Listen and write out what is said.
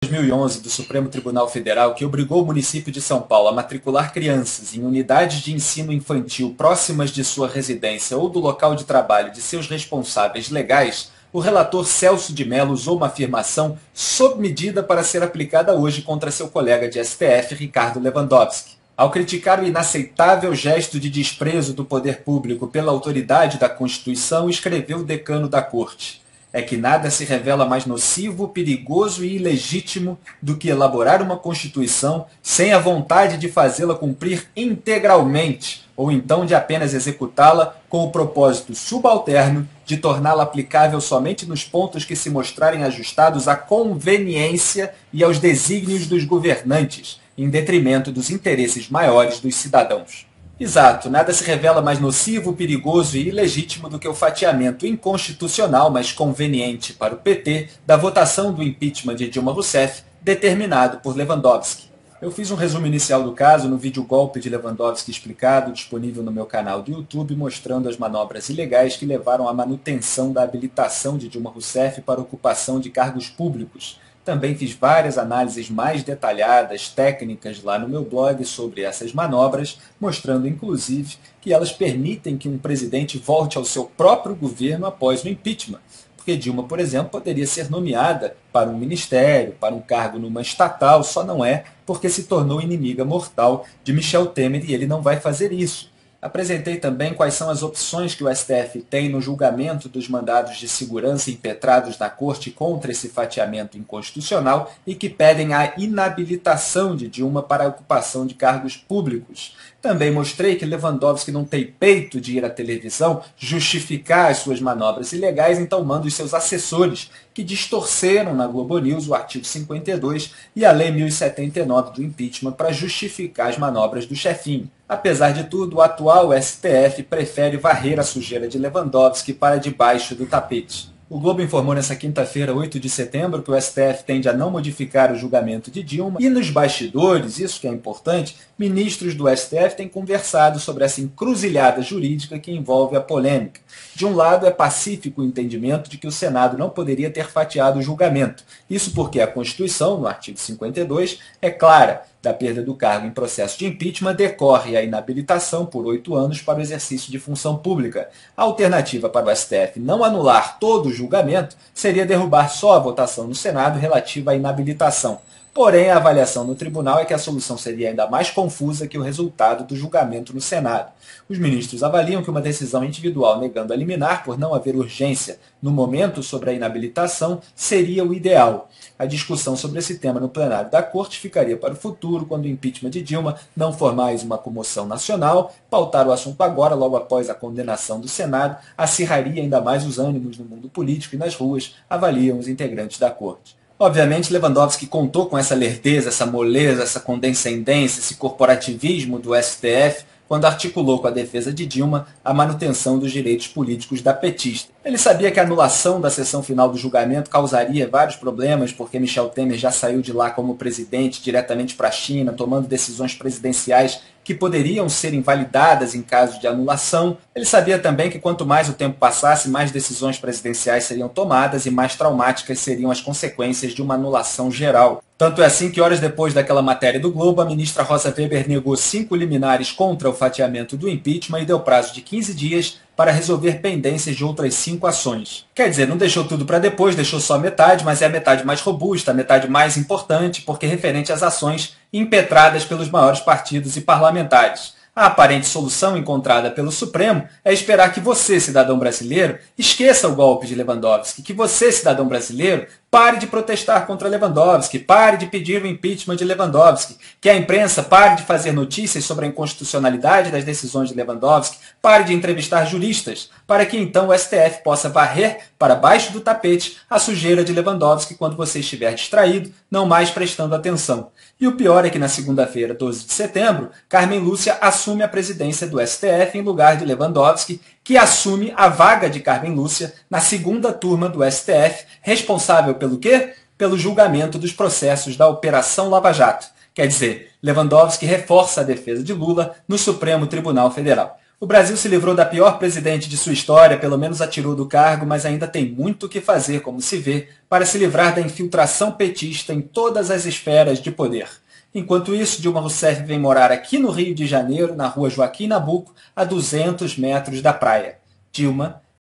2011 do Supremo Tribunal Federal, que obrigou o município de São Paulo a matricular crianças em unidades de ensino infantil próximas de sua residência ou do local de trabalho de seus responsáveis legais, o relator Celso de Mello usou uma afirmação sob medida para ser aplicada hoje contra seu colega de STF, Ricardo Lewandowski. Ao criticar o inaceitável gesto de desprezo do poder público pela autoridade da Constituição, escreveu o decano da Corte: é que nada se revela mais nocivo, perigoso e ilegítimo do que elaborar uma Constituição sem a vontade de fazê-la cumprir integralmente, ou então de apenas executá-la com o propósito subalterno de torná-la aplicável somente nos pontos que se mostrarem ajustados à conveniência e aos desígnios dos governantes, em detrimento dos interesses maiores dos cidadãos. Exato, nada se revela mais nocivo, perigoso e ilegítimo do que o fatiamento inconstitucional, mas conveniente para o PT, da votação do impeachment de Dilma Rousseff, determinado por Lewandowski. Eu fiz um resumo inicial do caso no vídeo Golpe de Lewandowski Explicado, disponível no meu canal do YouTube, mostrando as manobras ilegais que levaram à manutenção da habilitação de Dilma Rousseff para ocupação de cargos públicos. Também fiz várias análises mais detalhadas, técnicas, lá no meu blog sobre essas manobras, mostrando inclusive que elas permitem que um presidente volte ao seu próprio governo após o impeachment. Porque Dilma, por exemplo, poderia ser nomeada para um ministério, para um cargo numa estatal, só não é porque se tornou inimiga mortal de Michel Temer e ele não vai fazer isso. Apresentei também quais são as opções que o STF tem no julgamento dos mandados de segurança impetrados na Corte contra esse fatiamento inconstitucional e que pedem a inabilitação de Dilma para a ocupação de cargos públicos. Também mostrei que Lewandowski não tem peito de ir à televisão justificar as suas manobras ilegais, então manda os seus assessores, que distorceram na Globo News o artigo 52 e a Lei 1079 do impeachment para justificar as manobras do chefinho. Apesar de tudo, o atual STF prefere varrer a sujeira de Lewandowski para debaixo do tapete. O Globo informou nesta quinta-feira, 8 de setembro, que o STF tende a não modificar o julgamento de Dilma. E nos bastidores, isso que é importante, ministros do STF têm conversado sobre essa encruzilhada jurídica que envolve a polêmica. De um lado, é pacífico o entendimento de que o Senado não poderia ter fatiado o julgamento. Isso porque a Constituição, no artigo 52, é clara: da perda do cargo em processo de impeachment decorre a inabilitação por 8 anos para o exercício de função pública. A alternativa para o STF não anular todo o julgamento seria derrubar só a votação no Senado relativa à inabilitação. Porém, a avaliação no tribunal é que a solução seria ainda mais confusa que o resultado do julgamento no Senado. Os ministros avaliam que uma decisão individual negando a liminar por não haver urgência no momento sobre a inabilitação seria o ideal. A discussão sobre esse tema no plenário da Corte ficaria para o futuro, quando o impeachment de Dilma não for mais uma comoção nacional. Pautar o assunto agora, logo após a condenação do Senado, acirraria ainda mais os ânimos no mundo político e nas ruas, avaliam os integrantes da Corte. Obviamente, Lewandowski contou com essa lerdeza, essa moleza, essa condescendência, esse corporativismo do STF quando articulou com a defesa de Dilma a manutenção dos direitos políticos da petista. Ele sabia que a anulação da sessão final do julgamento causaria vários problemas, porque Michel Temer já saiu de lá como presidente diretamente para a China, tomando decisões presidenciais que poderiam ser invalidadas em caso de anulação. Ele sabia também que quanto mais o tempo passasse, mais decisões presidenciais seriam tomadas e mais traumáticas seriam as consequências de uma anulação geral. Tanto é assim que, horas depois daquela matéria do Globo, a ministra Rosa Weber negou 5 liminares contra o fatiamento do impeachment e deu prazo de 15 dias para resolver pendências de outras 5 ações. Quer dizer, não deixou tudo para depois, deixou só metade, mas é a metade mais robusta, a metade mais importante, porque é referente às ações impetradas pelos maiores partidos e parlamentares. A aparente solução encontrada pelo Supremo é esperar que você, cidadão brasileiro, esqueça o golpe de Lewandowski, que você, cidadão brasileiro, pare de protestar contra Lewandowski, pare de pedir o impeachment de Lewandowski, que a imprensa pare de fazer notícias sobre a inconstitucionalidade das decisões de Lewandowski, pare de entrevistar juristas, para que então o STF possa varrer para baixo do tapete a sujeira de Lewandowski quando você estiver distraído, não mais prestando atenção. E o pior é que na segunda-feira, 12 de setembro, Carmen Lúcia assume a presidência do STF em lugar de Lewandowski, que assume a vaga de Carmen Lúcia na segunda turma do STF, responsável pelo quê? Pelo julgamento dos processos da Operação Lava Jato. Quer dizer, Lewandowski reforça a defesa de Lula no Supremo Tribunal Federal. O Brasil se livrou da pior presidente de sua história, pelo menos a tirou do cargo, mas ainda tem muito o que fazer, como se vê, para se livrar da infiltração petista em todas as esferas de poder. Enquanto isso, Dilma Rousseff vem morar aqui no Rio de Janeiro, na rua Joaquim Nabuco, a 200 metros da praia. Dilma